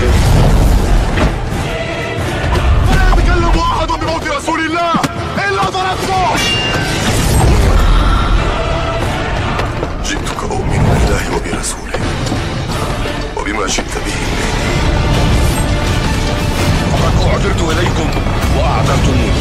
بهم. ولا يتكلم أحد بموت رسول الله إلا ضربته. جئتك أؤمن بالله وبرسوله وبما شئت به فقد أعذرت إليكم وأعذرتموني.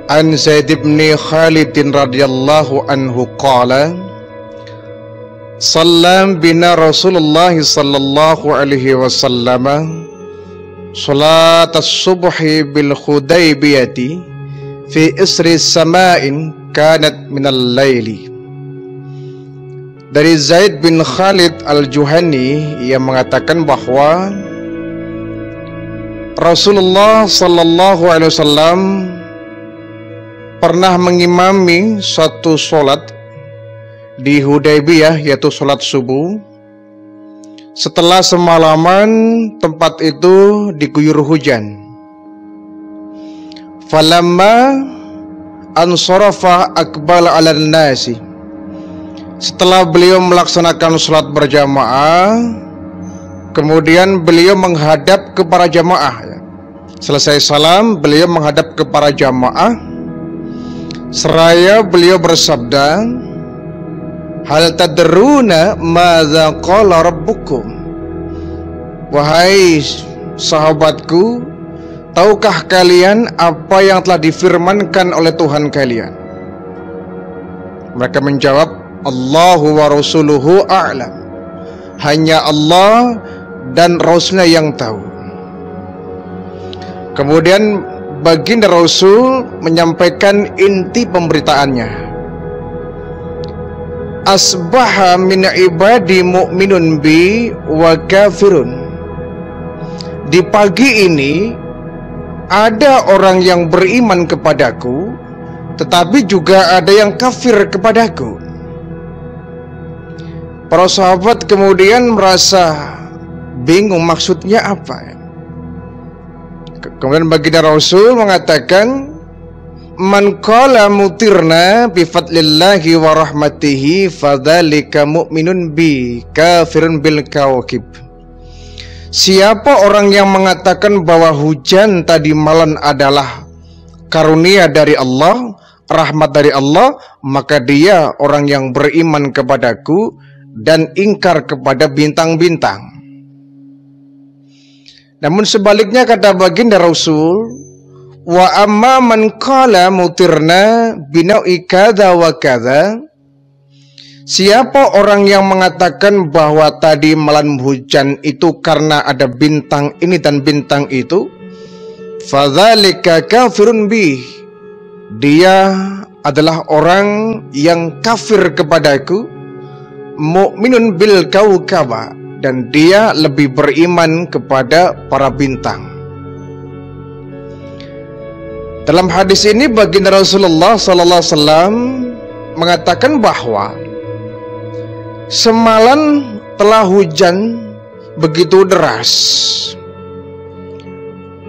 An Zaid bin Khalid radhiyallahu anhu qala sallam bina Rasulullah sallallahu alaihi wasallam salat as-subhi bil Hudaybiyati fi isri sama'in kanat minal laili. Dari Zaid bin Khalid al-Juhani yang mengatakan bahwa Rasulullah sallallahu alaihi wasallam pernah mengimami satu sholat di Hudaybiyah, yaitu sholat subuh. Setelah semalaman tempat itu diguyur hujan. Falamma ansarafa aqbala 'alan nasi. Setelah beliau melaksanakan sholat berjamaah, kemudian beliau menghadap ke para jamaah. Selesai salam, beliau menghadap ke para jamaah. Seraya beliau bersabda, hal tadruna madza qala rabbukum. Wahai sahabatku, tahukah kalian apa yang telah difirmankan oleh Tuhan kalian? Mereka menjawab, Allahu wa rasuluhu a'lam. Hanya Allah dan Rasulnya yang tahu. Kemudian baginda Rasul menyampaikan inti pemberitaannya. Asbaha min ibadi mu'minun bi wa kafirun. Di pagi ini ada orang yang beriman kepadaku, tetapi juga ada yang kafir kepadaku. Para sahabat kemudian merasa bingung, maksudnya apa? Kemudian baginda Rasul mengatakan, man qala mutirna bi fadlillahi wa rahmatihi fadzalika mu'minun bi kafirun bil kawakib. Siapa orang yang mengatakan bahwa hujan tadi malam adalah karunia dari Allah, rahmat dari Allah, maka dia orang yang beriman kepadaku dan ingkar kepada bintang-bintang. Namun sebaliknya kata baginda Rasul, wa amma man qala mutirna binau'i kadza wa kadza. Siapa orang yang mengatakan bahwa tadi malam hujan itu karena ada bintang ini dan bintang itu, fadzalika kafirun bi. Dia adalah orang yang kafir kepadaku, mu'minun bil kaukaba, dan dia lebih beriman kepada para bintang. Dalam hadis ini baginda Rasulullah sallallahu alaihi wasallam mengatakan bahwa semalam telah hujan begitu deras.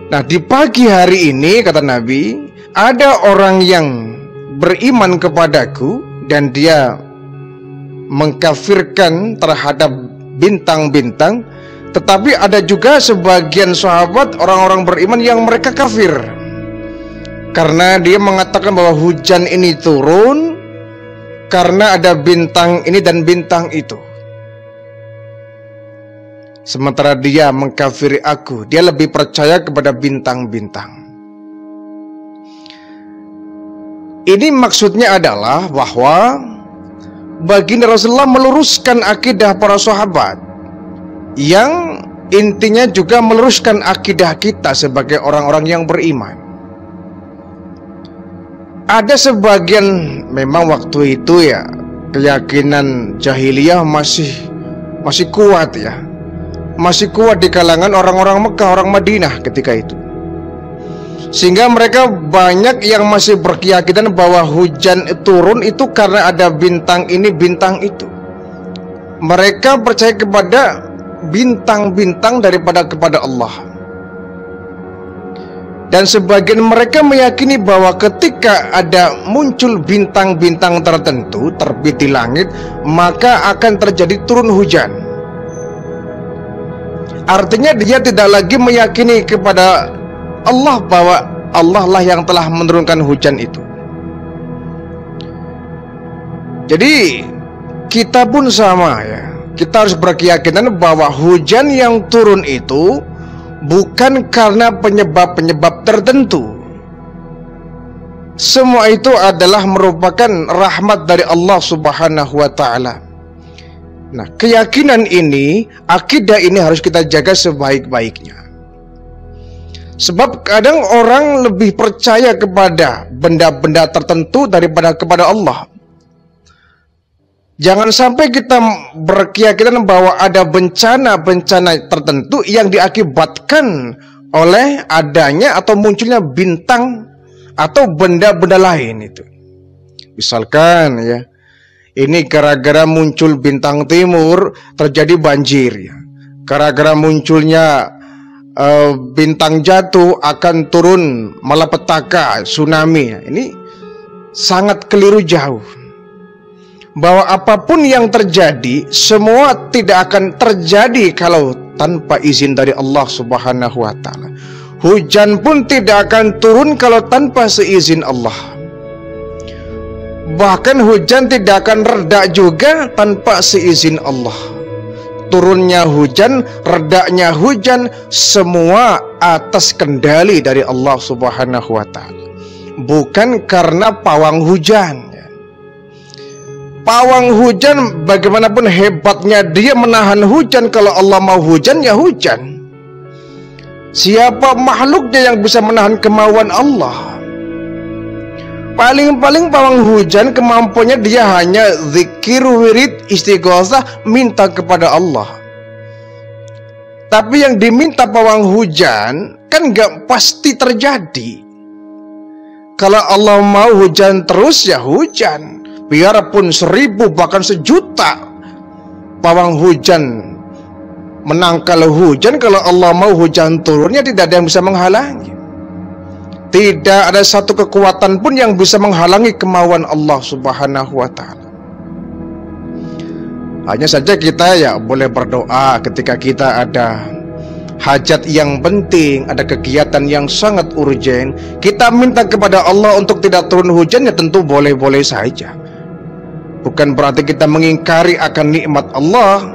Nah, di pagi hari ini kata Nabi, ada orang yang beriman kepadaku dan dia mengkafirkan terhadap bintang-bintang, tetapi ada juga sebagian sahabat orang-orang beriman yang mereka kafir karena dia mengatakan bahwa hujan ini turun karena ada bintang ini dan bintang itu. sementara dia mengkafiri aku. Dia lebih percaya kepada bintang-bintang. Ini maksudnya adalah bahwa baginda Rasulullah meluruskan akidah para sahabat, yang intinya juga meluruskan akidah kita sebagai orang-orang yang beriman. Ada sebagian memang waktu itu ya, keyakinan jahiliyah masih kuat ya. Masih kuat di kalangan orang-orang Mekah, orang Madinah ketika itu. Sehingga mereka banyak yang masih berkeyakinan bahwa hujan turun itu karena ada bintang ini, bintang itu. Mereka percaya kepada bintang-bintang daripada kepada Allah. Dan sebagian mereka meyakini bahwa ketika ada muncul bintang-bintang tertentu terbit di langit, maka akan terjadi turun hujan. Artinya dia tidak lagi meyakini kepada Allah bahwa Allah lah yang telah menurunkan hujan itu. Jadi kita pun sama ya. Kita harus berkeyakinan bahwa hujan yang turun itu bukan karena penyebab-penyebab tertentu. Semua itu adalah merupakan rahmat dari Allah Subhanahu wa ta'ala. Nah, keyakinan ini, akidah ini harus kita jaga sebaik-baiknya. Sebab kadang orang lebih percaya kepada benda-benda tertentu daripada kepada Allah. Jangan sampai kita berkeyakinan bahwa ada bencana-bencana tertentu yang diakibatkan oleh adanya atau munculnya bintang atau benda-benda lain itu. Misalkan ya, ini gara-gara muncul bintang timur terjadi banjir ya. Gara-gara munculnya bintang jatuh akan turun malapetaka, tsunami. Ini sangat keliru jauh. Bahwa apapun yang terjadi, semua tidak akan terjadi kalau tanpa izin dari Allah Subhanahu wa ta'ala. Hujan pun tidak akan turun kalau tanpa seizin Allah. Bahkan hujan tidak akan reda juga tanpa seizin Allah. Turunnya hujan, redanya hujan, semua atas kendali dari Allah Subhanahu wa ta'ala. Bukan karena pawang hujan. Pawang hujan bagaimanapun hebatnya dia menahan hujan, kalau Allah mau hujan ya hujan. Siapa makhluknya yang bisa menahan kemauan Allah? Paling-paling pawang hujan kemampuannya dia hanya zikir, wirid, istighosah, minta kepada Allah. Tapi yang diminta pawang hujan kan gak pasti terjadi. Kalau Allah mau hujan terus ya hujan. Biarpun 1000 bahkan 1.000.000 pawang hujan menangkal hujan, kalau Allah mau hujan turunnya tidak ada yang bisa menghalangi. Tidak ada satu kekuatan pun yang bisa menghalangi kemauan Allah Subhanahu wa ta'ala. Hanya saja kita ya boleh berdoa ketika kita ada hajat yang penting, ada kegiatan yang sangat urgen, kita minta kepada Allah untuk tidak turun hujan, ya tentu boleh-boleh saja. Bukan berarti kita mengingkari akan nikmat Allah.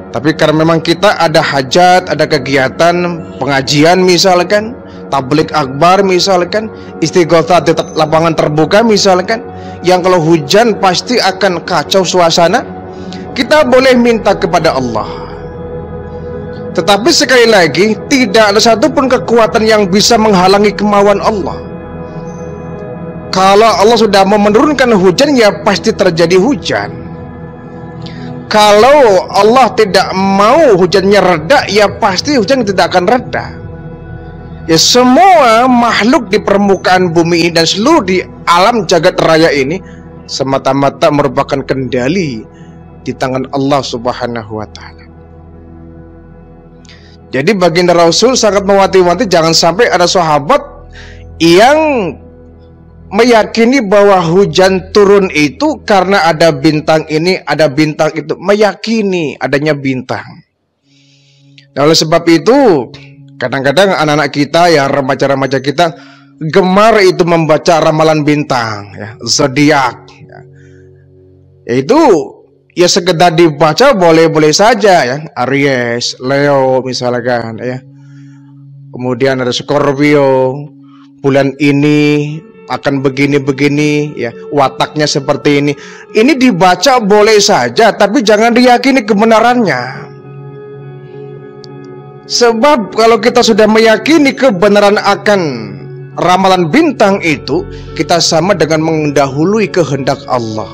Tapi karena memang kita ada hajat, ada kegiatan pengajian misalkan, tabligh akbar misalkan, istighosah di lapangan terbuka misalkan, yang kalau hujan pasti akan kacau suasana, kita boleh minta kepada Allah. Tetapi sekali lagi, tidak ada satupun kekuatan yang bisa menghalangi kemauan Allah. Kalau Allah sudah mau menurunkan hujan, ya pasti terjadi hujan. Kalau Allah tidak mau hujannya reda, ya pasti hujan tidak akan reda. Ya, semua makhluk di permukaan bumi ini dan seluruh di alam jagat raya ini semata-mata merupakan kendali di tangan Allah Subhanahu wa ta'ala. Jadi baginda Rasul sangat mewanti-wanti jangan sampai ada sahabat yang meyakini bahwa hujan turun itu karena ada bintang ini, ada bintang itu, meyakini adanya bintang. Nah, oleh sebab itu kadang-kadang anak-anak kita ya, remaja-remaja kita gemar itu membaca ramalan bintang ya, zodiak ya. Yaitu ya sekedar dibaca boleh-boleh saja ya. Aries, Leo misalkan ya. Kemudian ada Scorpio, bulan ini akan begini-begini ya, wataknya seperti ini. Ini dibaca boleh saja, tapi jangan diyakini kebenarannya. Sebab kalau kita sudah meyakini kebenaran akan ramalan bintang itu, kita sama dengan mendahului kehendak Allah.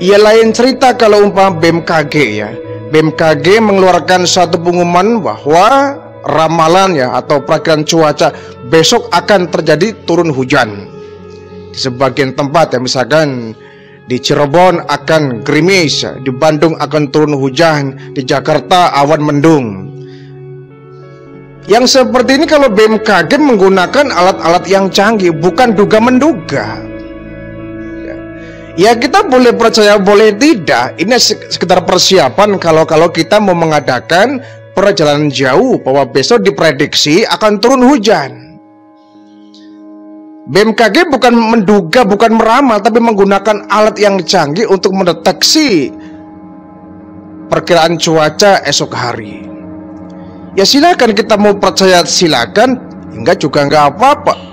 Ya lain cerita kalau umpama BMKG ya. BMKG mengeluarkan satu pengumuman bahwa ramalan ya atau perakiran cuaca besok akan terjadi turun hujan. Di sebagian tempat ya, misalkan di Cirebon akan gerimis, di Bandung akan turun hujan, di Jakarta awan mendung. Yang seperti ini kalau BMKG menggunakan alat-alat yang canggih, bukan duga-menduga. Ya kita boleh percaya boleh tidak. Ini sekedar persiapan kalau kita mau mengadakan perjalanan jauh, bahwa besok diprediksi akan turun hujan. BMKG bukan menduga, bukan meramal, tapi menggunakan alat yang canggih untuk mendeteksi perkiraan cuaca esok hari. Ya silakan, kita mau percaya silakan, enggak juga enggak apa-apa.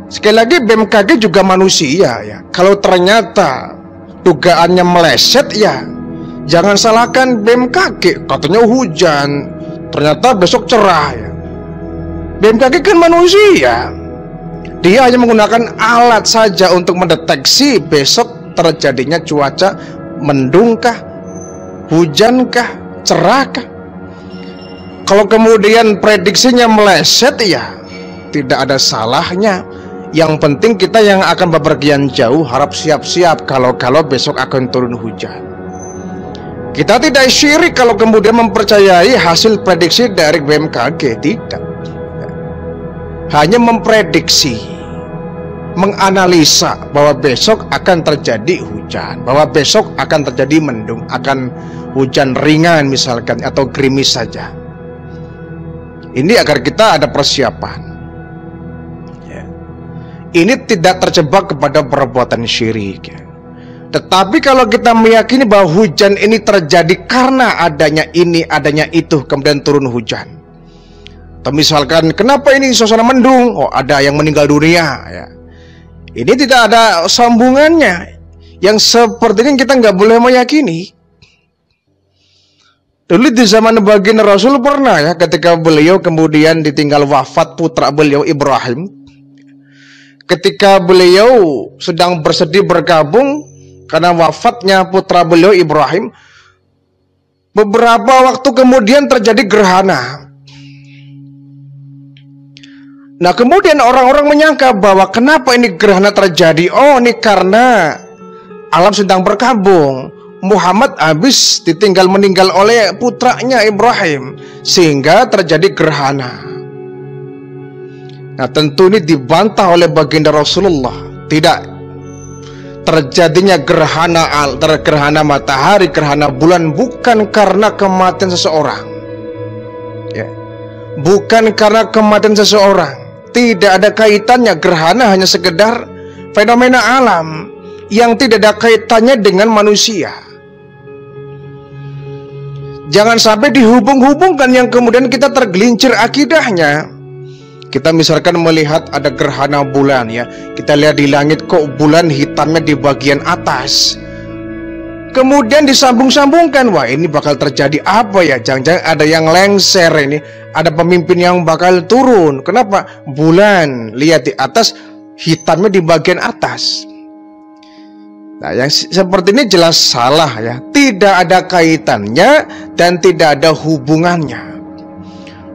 Sekali lagi BMKG juga manusia ya. Kalau ternyata dugaannya meleset ya jangan salahkan BMKG, katanya hujan, ternyata besok cerah ya. BMKG kan manusia. Dia hanya menggunakan alat saja untuk mendeteksi besok terjadinya cuaca mendungkah, hujankah, cerahkah. Kalau kemudian prediksinya meleset ya tidak ada salahnya. Yang penting kita yang akan bepergian jauh harap siap-siap kalau besok akan turun hujan. Kita tidak syirik kalau kemudian mempercayai hasil prediksi dari BMKG, tidak. Hanya memprediksi, menganalisa bahwa besok akan terjadi hujan, bahwa besok akan terjadi mendung, akan hujan ringan misalkan, atau gerimis saja. Ini agar kita ada persiapan. Ini tidak terjebak kepada perbuatan syirik ya. Tetapi kalau kita meyakini bahwa hujan ini terjadi karena adanya ini, adanya itu, kemudian turun hujan. Atau misalkan kenapa ini suasana mendung? Oh ada yang meninggal dunia ya. Ini tidak ada sambungannya. Yang seperti ini kita nggak boleh meyakini. Dulu di zaman baginda Rasul pernah ya, ketika beliau kemudian ditinggal wafat putra beliau Ibrahim. Ketika beliau sedang bersedih berkabung karena wafatnya putra beliau Ibrahim, beberapa waktu kemudian terjadi gerhana. Nah kemudian orang-orang menyangka bahwa kenapa ini gerhana terjadi? Oh ini karena alam sedang berkabung. Muhammad habis ditinggal meninggal oleh putranya Ibrahim, sehingga terjadi gerhana. Nah tentu ini dibantah oleh baginda Rasulullah. Tidak terjadinya gerhana matahari, gerhana bulan bukan karena kematian seseorang ya. Bukan karena kematian seseorang. Tidak ada kaitannya. Gerhana hanya sekedar fenomena alam yang tidak ada kaitannya dengan manusia. Jangan sampai dihubung-hubungkan yang kemudian kita tergelincir akidahnya. Kita misalkan melihat ada gerhana bulan ya, kita lihat di langit kok bulan hitamnya di bagian atas. Kemudian disambung-sambungkan, wah ini bakal terjadi apa ya? Jangan-jangan ada yang lengser ini, ada pemimpin yang bakal turun. Kenapa? Bulan lihat di atas, hitamnya di bagian atas. Nah yang seperti ini jelas salah ya. Tidak ada kaitannya dan tidak ada hubungannya.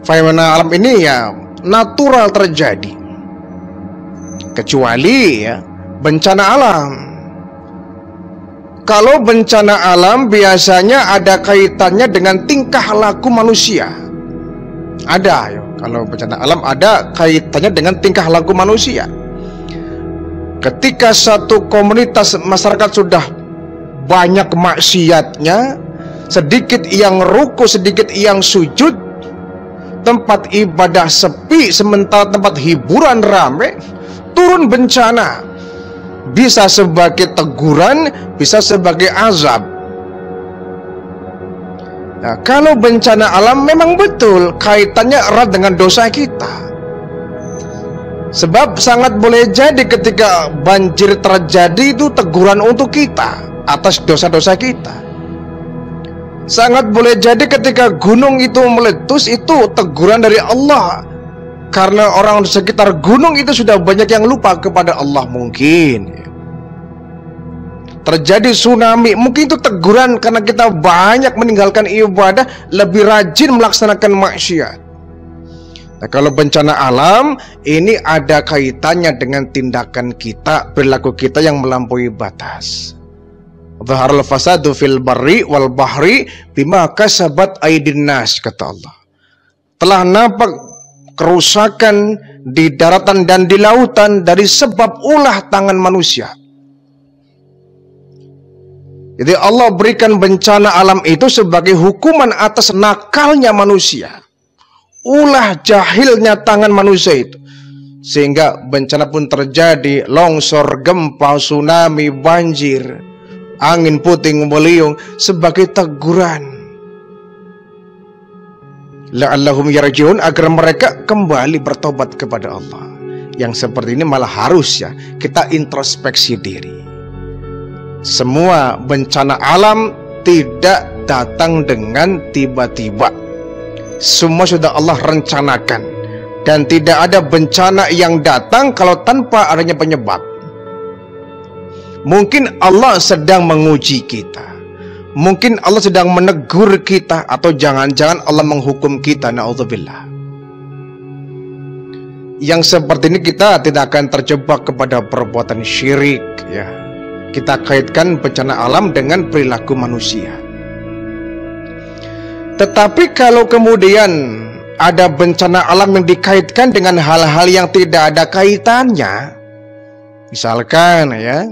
Fenomena alam ini ya natural terjadi, kecuali ya bencana alam. Kalau bencana alam biasanya ada kaitannya dengan tingkah laku manusia. Ada ya, kalau bencana alam ada kaitannya dengan tingkah laku manusia. Ketika satu komunitas masyarakat sudah banyak maksiatnya, sedikit yang ruku, sedikit yang sujud, tempat ibadah sepi, sementara tempat hiburan ramai, turun bencana. bisa sebagai teguran, bisa sebagai azab. Nah, kalau bencana alam memang betul kaitannya erat dengan dosa kita. Sebab sangat boleh jadi ketika banjir terjadi itu teguran untuk kita atas dosa-dosa kita. Sangat boleh jadi ketika gunung itu meletus itu teguran dari Allah, karena orang di sekitar gunung itu sudah banyak yang lupa kepada Allah. Mungkin terjadi tsunami, mungkin itu teguran karena kita banyak meninggalkan ibadah, lebih rajin melaksanakan maksiat. Nah, kalau bencana alam ini ada kaitannya dengan tindakan kita, perilaku kita yang melampaui batas. Dhaharul fasadu fil barri wal bahri bima kasabat aydin nas, kata Allah. Telah nampak kerusakan di daratan dan di lautan dari sebab ulah tangan manusia. Jadi Allah berikan bencana alam itu sebagai hukuman atas nakalnya manusia, ulah jahilnya tangan manusia itu, sehingga bencana pun terjadi, longsor, gempa, tsunami, banjir, angin puting beliung, sebagai teguran la'allahum yarji'un, agar mereka kembali bertobat kepada Allah. Yang seperti ini malah harus ya kita introspeksi diri. Semua bencana alam tidak datang dengan tiba-tiba. Semua sudah Allah rencanakan, dan tidak ada bencana yang datang kalau tanpa adanya penyebab. Mungkin Allah sedang menguji kita, mungkin Allah sedang menegur kita, atau jangan-jangan Allah menghukum kita, na'udzubillah. Yang seperti ini kita tidak akan terjebak kepada perbuatan syirik ya. Kita kaitkan bencana alam dengan perilaku manusia. Tetapi kalau kemudian ada bencana alam yang dikaitkan dengan hal-hal yang tidak ada kaitannya, misalkan ya,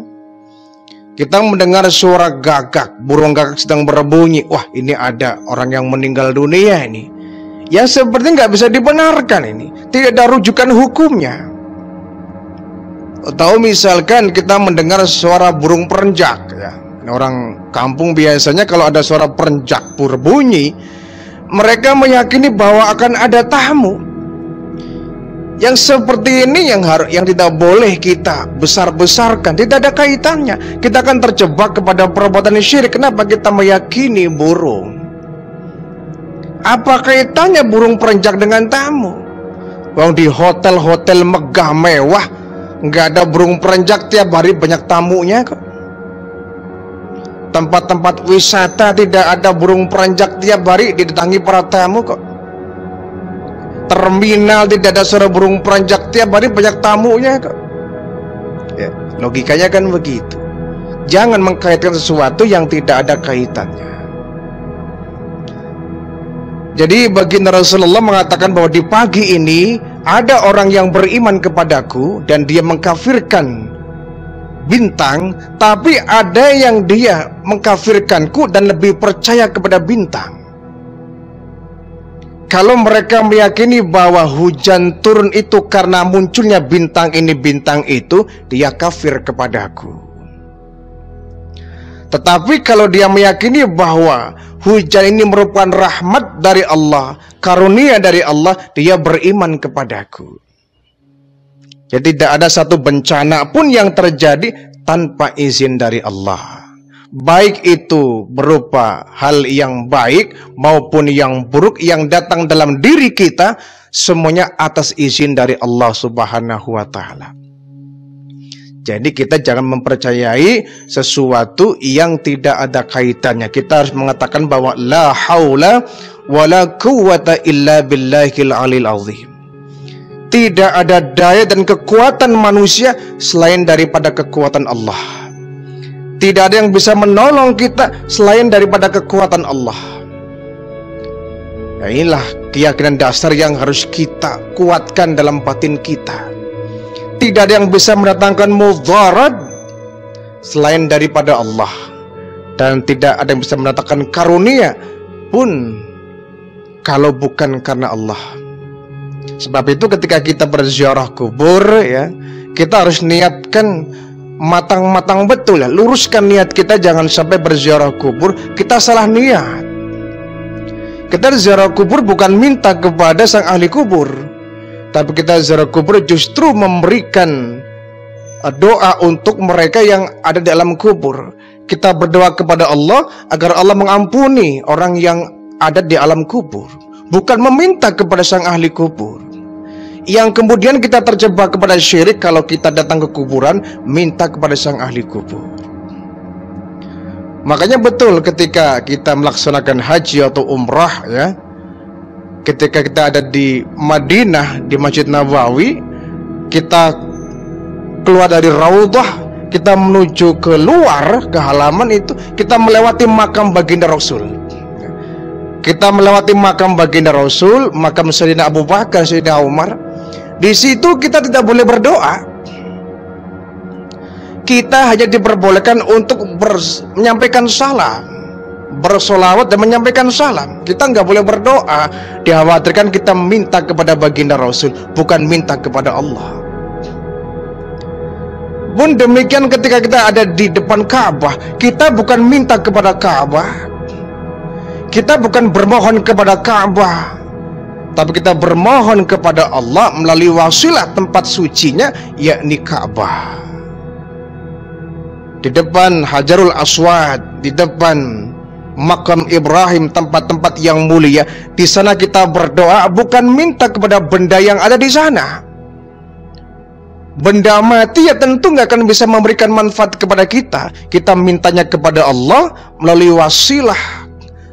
kita mendengar suara gagak, burung gagak sedang berbunyi, wah ini ada orang yang meninggal dunia ini. Ya seperti nggak bisa dibenarkan ini, tidak ada rujukan hukumnya. Atau misalkan kita mendengar suara burung perenjak ya. Orang kampung biasanya kalau ada suara perenjak berbunyi, mereka meyakini bahwa akan ada tamu. Yang seperti ini yang tidak boleh kita besar-besarkan, tidak ada kaitannya. Kita akan terjebak kepada perbuatan syirik. Kenapa kita meyakini burung? Apa kaitannya burung perenjak dengan tamu? Wong di hotel-hotel megah mewah nggak ada burung perenjak, tiap hari banyak tamunya kok. Tempat-tempat wisata tidak ada burung perenjak, tiap hari didatangi para tamu kok. Terminal tidak ada suara burung perenjak, tiap hari banyak tamunya kok. Ya, logikanya kan begitu. Jangan mengkaitkan sesuatu yang tidak ada kaitannya. Jadi baginda Rasulullah mengatakan bahwa di pagi ini ada orang yang beriman kepadaku dan dia mengkafirkan bintang, tapi ada yang dia mengkafirkanku dan lebih percaya kepada bintang. Kalau mereka meyakini bahwa hujan turun itu karena munculnya bintang ini bintang itu, dia kafir kepadaku. Tetapi kalau dia meyakini bahwa hujan ini merupakan rahmat dari Allah, karunia dari Allah, dia beriman kepadaku. Jadi tidak ada satu bencana pun yang terjadi tanpa izin dari Allah. Baik itu berupa hal yang baik maupun yang buruk yang datang dalam diri kita, semuanya atas izin dari Allah Subhanahu wa Ta'ala. Jadi kita jangan mempercayai sesuatu yang tidak ada kaitannya. Kita harus mengatakan bahwa la haula wala quwwata illa billahil alil azim. Tidak ada daya dan kekuatan manusia selain daripada kekuatan Allah. Tidak ada yang bisa menolong kita selain daripada kekuatan Allah. Ya, inilah keyakinan dasar yang harus kita kuatkan dalam batin kita. Tidak ada yang bisa mendatangkan mudarat selain daripada Allah, dan tidak ada yang bisa mendatangkan karunia pun kalau bukan karena Allah. Sebab itu ketika kita berziarah kubur ya, kita harus niatkan matang-matang betul ya. Luruskan niat kita, jangan sampai berziarah kubur kita salah niat. Kita ziarah kubur bukan minta kepada sang ahli kubur, tapi kita ziarah kubur justru memberikan doa untuk mereka yang ada di alam kubur. Kita berdoa kepada Allah agar Allah mengampuni orang yang ada di alam kubur, bukan meminta kepada sang ahli kubur. Yang kemudian kita terjebak kepada syirik kalau kita datang ke kuburan minta kepada sang ahli kubur. Makanya betul ketika kita melaksanakan haji atau umrah ya, ketika kita ada di Madinah di Masjid Nabawi, kita keluar dari Raudhah, kita menuju keluar ke halaman itu, kita melewati makam baginda Rasul. Kita melewati makam baginda Rasul, makam Sayyidina Abu Bakar, Sayyidina Umar. Di situ kita tidak boleh berdoa. Kita hanya diperbolehkan untuk menyampaikan salam, bersolawat dan menyampaikan salam. Kita nggak boleh berdoa. Dikhawatirkan kita minta kepada baginda Rasul, bukan minta kepada Allah. Pun demikian ketika kita ada di depan Ka'bah, kita bukan minta kepada Ka'bah, kita bukan bermohon kepada Ka'bah, tapi kita bermohon kepada Allah melalui wasilah tempat sucinya, yakni Ka'bah. Di depan Hajarul Aswad, di depan makam Ibrahim, tempat-tempat yang mulia, di sana kita berdoa bukan minta kepada benda yang ada di sana. Benda mati ya tentu nggak akan bisa memberikan manfaat kepada kita. Kita mintanya kepada Allah melalui wasilah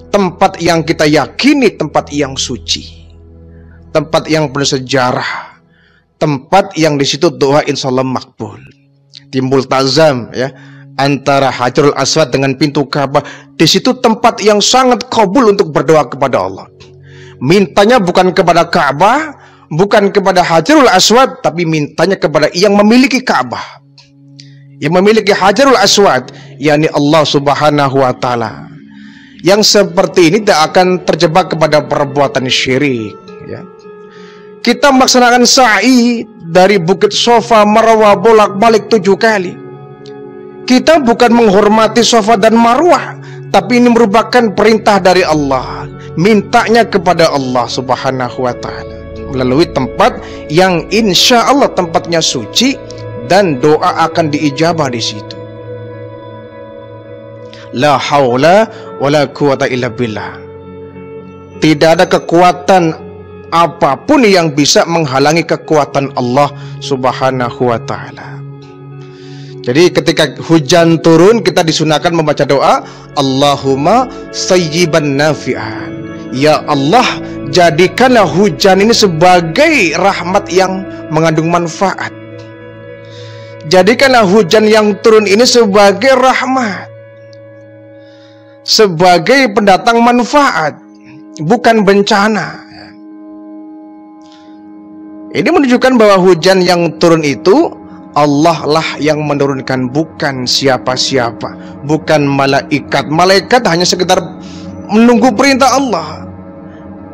tempat yang kita yakini, tempat yang suci, tempat yang bersejarah, tempat yang di situ doa insya Allah makbul. Timbul tazam ya antara Hajarul Aswad dengan pintu Ka'bah. Di situ tempat yang sangat kabul untuk berdoa kepada Allah. Mintanya bukan kepada Ka'bah, bukan kepada Hajarul Aswad, tapi mintanya kepada yang memiliki Ka'bah, yang memiliki Hajarul Aswad, yakni Allah Subhanahu wa Ta'ala. Yang seperti ini tidak akan terjebak kepada perbuatan syirik ya. Kita melaksanakan sa'i dari Bukit Sofa Marwah bolak-balik 7 kali. Kita bukan menghormati Sofa dan Marwah, tapi ini merupakan perintah dari Allah. Mintanya kepada Allah Subhanahu wa Ta'ala melalui tempat yang insya Allah tempatnya suci dan doa akan diijabah di situ. La haula wala quwata illa billah. Tidak ada kekuatan apapun yang bisa menghalangi kekuatan Allah Subhanahu wa Ta'ala. Jadi ketika hujan turun, kita disunahkan membaca doa Allahumma sayyiban nafi'an. Ya Allah, jadikanlah hujan ini sebagai rahmat yang mengandung manfaat. Jadikanlah hujan yang turun ini sebagai rahmat, sebagai pendatang manfaat, bukan bencana. Ini menunjukkan bahwa hujan yang turun itu Allah lah yang menurunkan, bukan siapa-siapa, bukan malaikat. Malaikat hanya sekedar menunggu perintah Allah.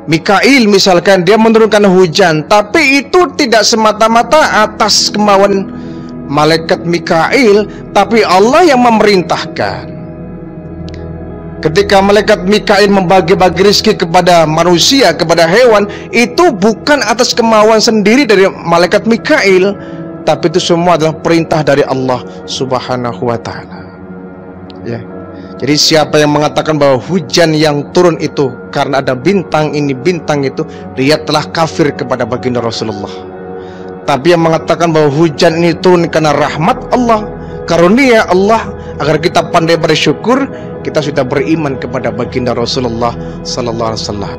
Mikail misalkan dia menurunkan hujan, tapi itu tidak semata-mata atas kemauan malaikat Mikail, tapi Allah yang memerintahkan. Ketika malaikat Mikail membagi-bagi rezeki kepada manusia, kepada hewan, itu bukan atas kemauan sendiri dari malaikat Mikail, tapi itu semua adalah perintah dari Allah Subhanahu wa Ta'ala ya. Jadi siapa yang mengatakan bahwa hujan yang turun itu karena ada bintang ini, bintang itu, dia telah kafir kepada baginda Rasulullah. Tapi yang mengatakan bahwa hujan ini turun karena rahmat Allah, karunia Allah, agar kita pandai bersyukur, kita sudah beriman kepada baginda Rasulullah sallallahu alaihi wasallam.